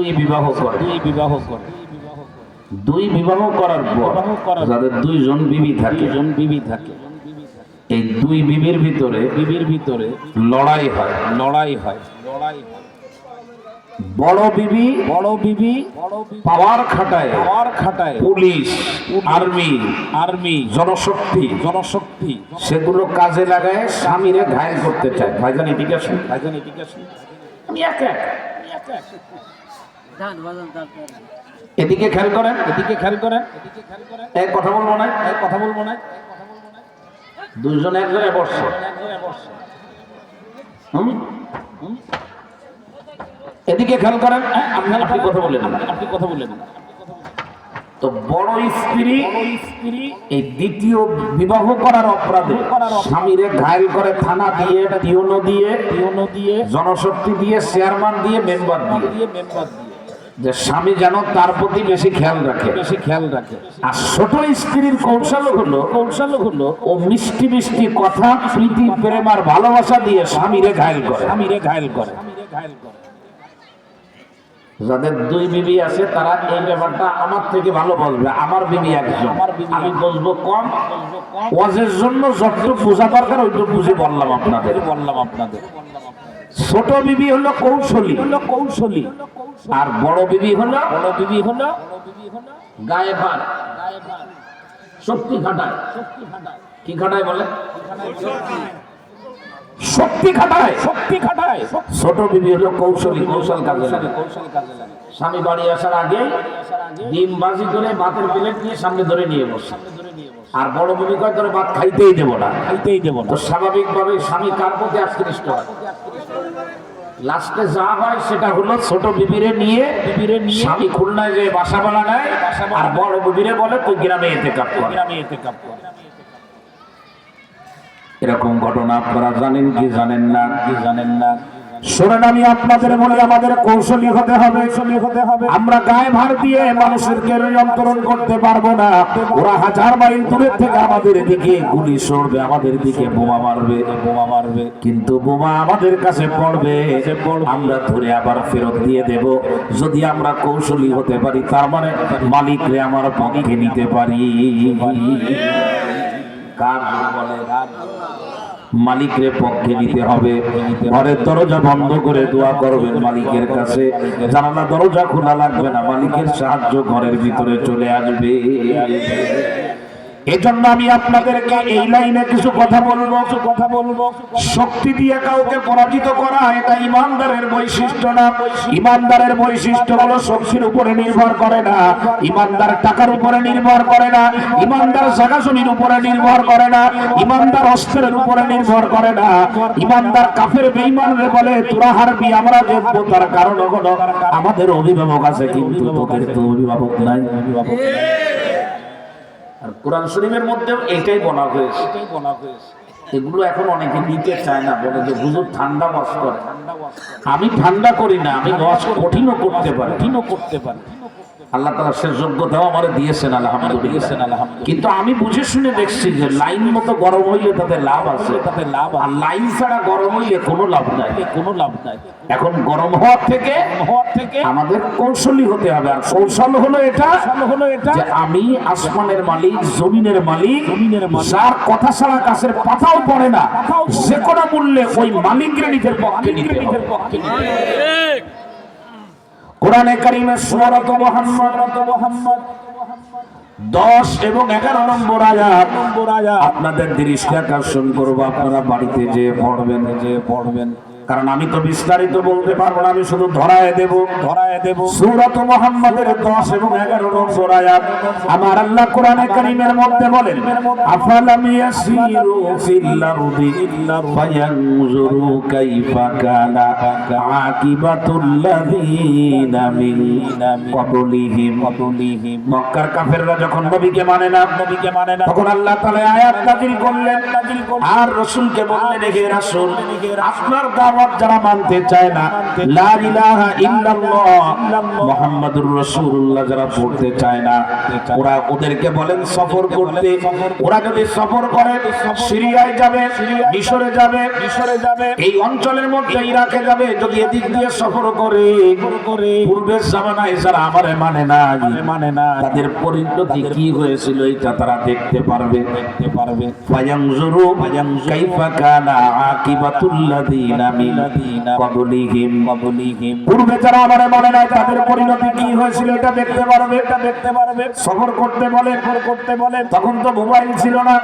দুই বিবাহ করে, দুই বিবাহ করার পর যাদের দুইজন বিবি থাকে, এই দুই বিবির ভিতরে লড়াই হয়। বড় বিবি পাওয়ার খাটায় পুলিশ, আর্মি, জনশক্তি সেগুলো কাজে লাগায় স্বামীরে ঘায়েল করতে চায়। ভাইজান এদিকে আসুন, আমি একা এদিকে খেয়াল করেন, এক কথা বলবো না, দুইজন এক জায়গায় বসছে। এদিকে খেয়াল করেন, আপনি কথা বললেন না। তো বড় স্ত্রী এই দ্বিতীয় বিবাহ করার অপরাধে স্বামীরে ঘায়েল করে থানা দিয়ে, টিওনো দিয়ে, জনশক্তি দিয়ে, চেয়ারম্যান দিয়ে, মেম্বার দিয়ে, যে স্বামী যেন তার প্রতি বেশি খেয়াল রাখে। আর ছোট স্ত্রীর কৌশল হলো ও মিষ্টি কথা, প্রীতি, প্রেম আর ভালোবাসা দিয়ে স্বামীরে ঘায়েল করে। যাদের দুই বিবি আছে তারা এই ব্যাপারটা আমার থেকে ভালো বলবে। আমার বিবি একজন, আমি বলবো কম। ওয়াজের জন্য যতটুকু বোঝা দরকার ওইটুকু বুঝে বললাম আপনাদের। ছোট বিবি হলো কৌশলী, আর বড় বিবি হলো গায়ে ভার, শক্তি খাটায়। কি খাটায় বলে? শক্তি খাটায়। ছোট বিবি হলো কৌশল কাজে লাগে। স্বামী বাড়ি আসার আগে ডিম বাজি করে ভাতের প্লেট নিয়ে সামনে ধরে নিয়ে বসে। আর বড় বিবি কয় তোর ভাত খাইতেই দেবো না। তো স্বাভাবিকভাবে স্বামী কার প্রতি আকৃষ্ট হয়? লাস্টে যা হয় সেটা হলো ছোট বিবিরে নিয়ে স্বামী খুলনায় যে বাসা বানা নেয়, আর বড় বিবিরে বলে তুই গ্রামে এতেকাপ কর। এরকম ঘটনা আপনারা জানেন কি জানেন না? শোনেন, আমি আপনাদের বলি আমাদের কৌশলী হতে হবে। আমরা গায়ে ভার দিয়ে মানুষকে নিয়ন্ত্রণ করতে পারবো না। ওরা 1000 মাইল দূরের থেকে আমাদের দিকে গুলি ছড়বে, আমাদের দিকে বোমা মারবে, কিন্তু বোমা আমাদের কাছে পড়বে, আমরা ধরে আবার ফেরত দিয়ে দেব। যদি আমরা কৌশলী হতে পারি, তার মানে মালিকরে আমার পক্ষে নিতে পারি। কার বলে? মালিকের পক্ষে নিতে হবে। ঘরের দরজা বন্ধ করে দোয়া করবেন মালিকের কাছে। জানালা দরজা খোলা লাগবে না, মালিকের সাহায্য ঘরের ভিতরে চলে আসবে। এজন্য আমি আপনাদেরকে এই লাইনে কিছু কথা বলবো। শক্তি দিয়ে কাউকে পরাজিত করা এটা ইমানদারের বৈশিষ্ট্য না। ইমানদারের বৈশিষ্ট্য হলো শক্তির উপরে নির্ভর করে না, ইমানদার টাকার উপরে নির্ভর করে না, ইমানদার জায়গা জমির উপরে নির্ভর করে না, ইমানদার অস্ত্রের উপরে নির্ভর করে না। ইমানদার কাফের বেঈমানরে বলে তোরা হারবি, আমরা দেখবো। তার কারণ হলো আমাদের অভিভাবক আছে, কিন্তু তোদের তো অভিভাবক নাই। আর কোরআন শরীফের মধ্যেও এটাই বলা হয়েছে। এগুলো এখন অনেকে নিতে চায় না, বলে যে হুজুর ঠান্ডা ওয়াজ করে। আমি ঠান্ডা করি না, আমি ওয়াজ কঠিনও করতে পারি। আল্লাহ তাআলা সে যোগ্যতাও আমারে দিয়েছেন, আলহামদুলিল্লাহ। কিন্তু আমি বুঝে শুনে দেখছি যে লাইন মতো গরম হইলে তাতে লাভ আছে, আর লাইন ছাড়া গরম হইলে কোনো লাভ নাই। এখন গরম হওয়ার থেকে আমাদের কৌশলী হতে হবে। আর কৌশল হলো এটা যে আমি আসমানের মালিক, জমিনের মালিক, যার কথা ছাড়া গাছের পাতাও পড়ে না, যে কোনো মূল্যে ওই মালিকের নিজের পক্ষে নিতে হবে। কোরআনে কারীমের সূরাত মুহাম্মদ 10 এবং 11 নম্বর আয়াত আপনাদের দৃষ্টি আকর্ষণ করব। আপনারা বাড়িতে যে পড়বেন, কারণ আমি তো বিস্তারিত বলতে পারবো না, আমি শুধু ধরায় দেব। সূরাত মুহাম্মাদের 10 এবং 11 নম্বর আয়াত আমার আল্লাহ কোরআনে কারীমের মধ্যে বলেন, আফালাম ইয়াসিরু ফিল আরদি ফায়ানজুরু কাইফা কানা আকিবাতুল লাযিনা মিন ক্বাবলিহিম। মক্কার কাফেররা যখন নবীকে মানে না, তখন আল্লাহ তাআলা আয়াত নাযিল করলেন, আর রাসূলকে বললেন, হে রাসূল, আপনার দাওয়াত দাওয়াত যারা মানতে চায় না, লা ইলাহা ইল্লাল্লাহ মুহাম্মাদুর রাসূলুল্লাহ যারা পড়তে চায় না, ওরা ওদেরকে বলেন সফর করতে। ওরা যদি সফর করে সিরিয়ায় যাবে, মিশরে যাবে, এই অঞ্চলের মধ্যে ইরাকে যাবে। যদি এদিক দিয়ে সফর করে পূর্বের জামানায় যারা আমারে মানে না, তাদের পরিণতি কি হয়েছিল এটা তারা দেখতে পারবে। ফায়ানজুরু কাইফা কানা আকিবাতুল লাযিনা মিন ক্বাবলিহিম। পূর্বে যারা আমারে মানে না তাদের পরিণতি কি হয়েছিল এটা দেখতে পারবে। সফর করতে বলে, তখন তো মোবাইল ছিল না।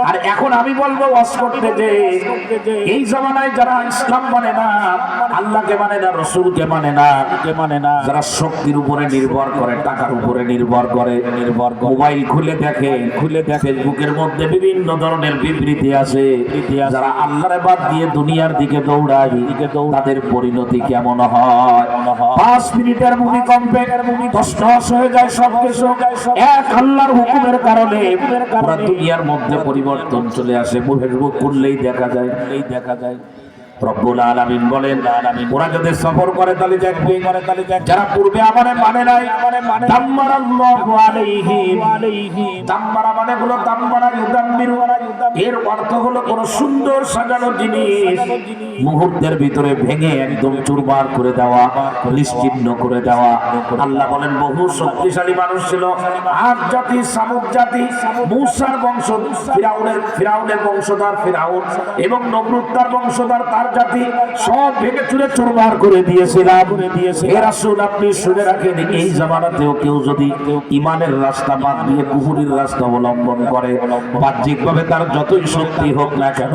আর এখন আমি বলবো ওয়াজ করতে যে এই জামানায় যারা ইসলাম মানে না, আল্লাহকে মানে না, রাসূলকে মানে না, যারা শক্তির উপরে নির্ভর করে, টাকার উপরে নির্ভর করে, মোবাইল খুলে দেখে ফেসবুকের মধ্যে বিভিন্ন ধরনের বিবৃতি আছে। যারা আল্লাহর বাদ দিয়ে দুনিয়ার দিকে দৌড়ায়, তাদের পরিণতি কেমন হয়? 5 মিনিটের ভূমিকম্পে তছনছ হয়ে যায় সবকিছু। এক আল্লাহর হুকুমের কারণে পুরো দুনিয়ার মধ্যে পরিবর্তন চলে আসে। ফেসবুক খুললেই দেখা যায়। রব্বুল আলামিন বলেন, ওরা যদি সফর করে তাহলে দেখবে যারা পূর্বে আমারে মানে নাই, দাম্মারাল্লাহু আলাইহিম। দাম্মারা মানে হলো দাম্মারা ইউদাম্মিরু, এর অর্থ হলো কোন সুন্দর সাজানো জিনিস মুহূর্তের ভিতরে ভেঙে একদম চুরমার করে দেওয়া, নিশ্চিহ্ন করে দেওয়া। আল্লাহ বলেন বহু শক্তিশালী মানুষ ছিল, আদ জাতি, সামুদ জাতি, মূসার বংশ, ফিরাউনের বংশধর ফিরাউন এবং নমরুদ তার বংশধর, তার জাতি সব ভেঙে চুরে চুরমার করে দিয়েছিলাম। হে রাসূল, আপনি শুনে রাখেন, এই জামানাতেও কেউ যদি ঈমানের রাস্তা বাদ দিয়ে কুফরির রাস্তা অবলম্বন করে, বাহ্যিকভাবে তার যতই শক্তি হোক না কেন,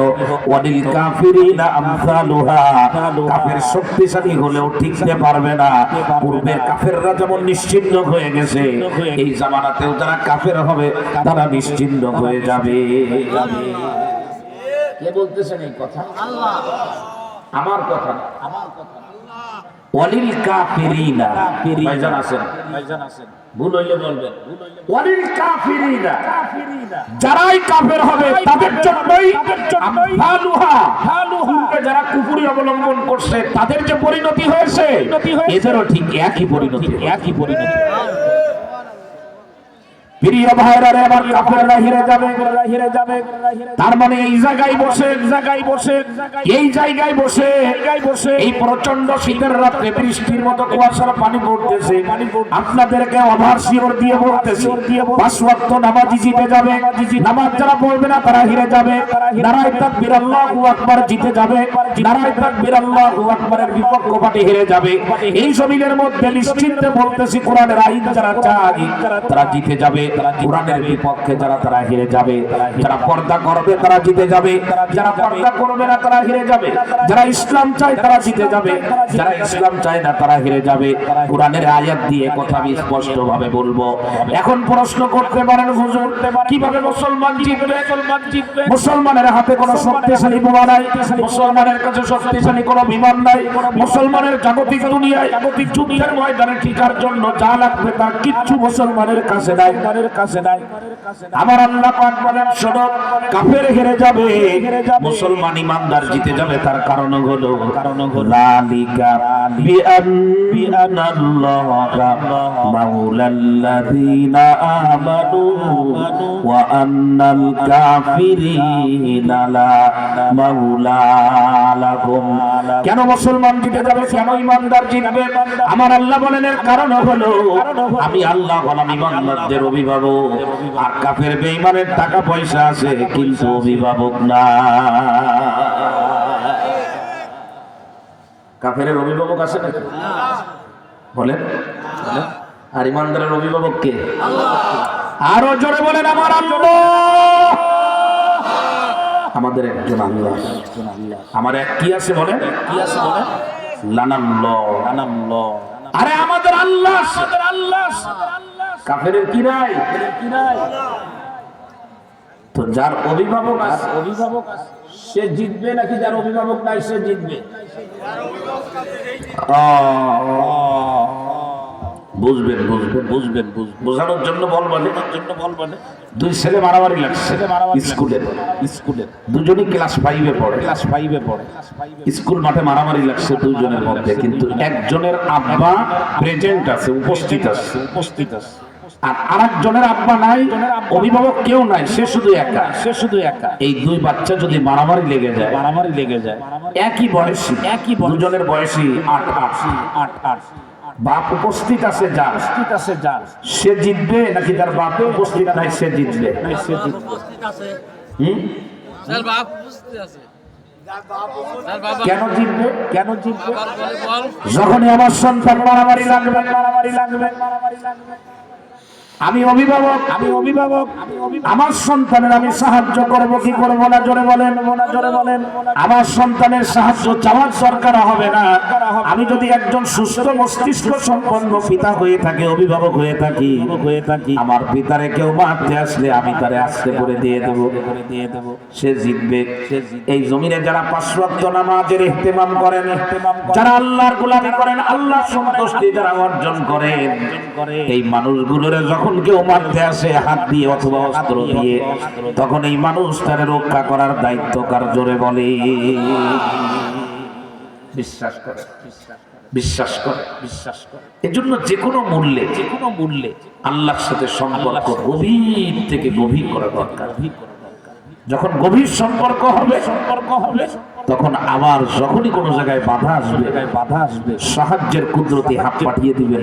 ওয়ালিল কাফিরিনা আমসালুহা, কাফের শক্তিশালী হলেও টিকতে পারবে না। পূর্বের কাফেররা যেমন নিশ্চিহ্ন হয়ে গেছে, এই জামানাতেও যারা কাফের হবে তারা নিশ্চিহ্ন হয়ে যাবে। কে বলতেছেন এই কথা? আল্লাহ। আমার কথা না। ওয়ালিল কাফিরিনা, ভাইজান আছেন, ভুল হইলে বলবেন। ওয়ালিল কাফিরিনা, যারাই কাফের হবে তাদের জন্যই আমসালুহা, যারা কুফরি অবলম্বন করছে তাদের যে পরিণতি হয়েছে এদেরও ঠিক একই পরিণতি। প্রিয় ভাইরা রে, আবার কাফেররা হেরে যাবে। তার মানে এই জায়গায় বসে এই প্রচন্ড শীতের রাতে বৃষ্টির মতো কুয়াশার পানি পড়তেছে। আপনাদেরকে ওভারসিওর দিয়ে বলতেছে, 5 ওয়াক্ত নামাজি জিতে যাবে। নামাজ যারা পড়বে না তারা হেরে যাবে। নারায়ে তাকবীর, আল্লাহু আকবার জিতে যাবে। নারায়ে তাকবীর, আল্লাহু আকবারের বিপক্ষ পার্টি হেরে যাবে। এই জমিনের মধ্যে নিশ্চিন্তে বলতেছি, কোরআনের আইন যারা চায় তারা জিতে যাবে। কোরআনের বিপক্ষে যারা তারা হেরে যাবে। যারা পর্দা করবে তারা জিতে যাবে, যারা পর্দা করবে না তারা হেরে যাবে। যারা ইসলাম চায় তারা জিতে যাবে, যারা ইসলাম চায় না তারা হেরে যাবে। কোরআনের আয়াত দিয়ে কথা আমি স্পষ্ট ভাবে বলবো। এখন প্রশ্ন করতে পারেন, হুজুর কিভাবে মুসলমান জিতবে? মুসলমানের হাতে কোনো শক্তিশালী বোমা নাই, মুসলমানের কাছে শক্তিশালী কোনো বিমান নাই। মুসলমানের জাগতিক দুনিয়ায় জাগতিক যুদ্ধের ময়দানে টিকার জন্য যা লাগবে তার কিচ্ছু মুসলমানের কাছে নাই। আমার আল্লাহ পাক বলেন, শোনো, কাফের হেরে যাবে, মুসলমান ইমানদার জিতে যাবে। তার কারণ হলো লালিকা বিআন্নাল্লাহা মাওলাল্লাযীনা আমানু ওয়া আন্নাল কাফিরিনা লা মাওলা লাহুম। কেন মুসলমান জিতে যাবে, কেন ইমানদার জিতবে? আমার আল্লাহ বলেন এর কারণ হলো আমি আল্লাহ হলাম ইমানদারদের অভিভাবক, আর কাফের বেঈমানের টাকা পয়সা আছে কিন্তু অভিভাবক না। কাফের অভিভাবক আছে নাকি? বলেন। আর ইমানদারের অভিভাবক কে? আরো জোরে বলেন, আমার আল্লাহ। আমাদের একজন আল্লাহ, আমার এক কি আছে বলেন, লানাল্লাহ। আরে আমাদের আল্লাহ, কাফের কি নাই? তো যার অভিভাবক আছে সে জিতবে নাকি যার অভিভাবক নাই সে জিতবে? বুঝবেন বোঝানোর জন্য বলবেন দুই ছেলে মারামারি লাগছে স্কুলে দুজনই ক্লাস 5-এ পড়ে স্কুল মাঠে মারামারি লাগছে দুইজনের মধ্যে, কিন্তু একজনের আব্বা প্রেজেন্ট আছে, উপস্থিত আছে, আর আরেকজনের আব্বা নাই, অভিভাবক কেউ নাই, সে শুধু একা। এই দুই বাচ্চা যদি মারামারি লেগে যায় একই দুজনের বয়সী 8 বাপ উপস্থিত আছে যার সে জিতবে, নাকি তার বাপ উপস্থিত নাই সে জিতবে? কেন জিতবে? যখনই আমার সন্তান মারামারি লাগবে আমি অভিভাবক আমার সন্তানের আমি সাহায্য করব কি করব না, জোরে বলেন। আমার সন্তানের সাহায্য চাওয়ার দরকার হবে না। আমি যদি একজন সুস্থ মস্তিষ্ক সম্পন্ন পিতা হয়ে থাকি, অভিভাবক হয়ে থাকি, আমার পিতারে কেউ মারতে আসলে আমি তারে আস্তে করে দিয়ে দেব, সে জিতবে। এই জমিনে যারা 5 ওয়াক্ত নামাজের ইহতিমাম করেন, যারা আল্লাহর গোলামি করেন, আল্লাহর সন্তুষ্টি যারা অর্জন করেন, এই মানুষগুলোরে যখন কেউ মারতে আসে হাত দিয়ে অথবা অস্ত্র দিয়ে, তখন এই মানুষটারে রক্ষা করার দায়িত্ব কার? জোরে বলে। বিশ্বাস করে। এজন্য যে কোনো মূল্যে আল্লাহর সাথে সম্পর্ক গভীর থেকে গভীর করা দরকার। যখন গভীর সম্পর্ক হবে তখন আবার যখনই কোনো জায়গায় বাধা আসবে সাহায্যের কুদরতি হাত পাঠিয়ে দিবেন।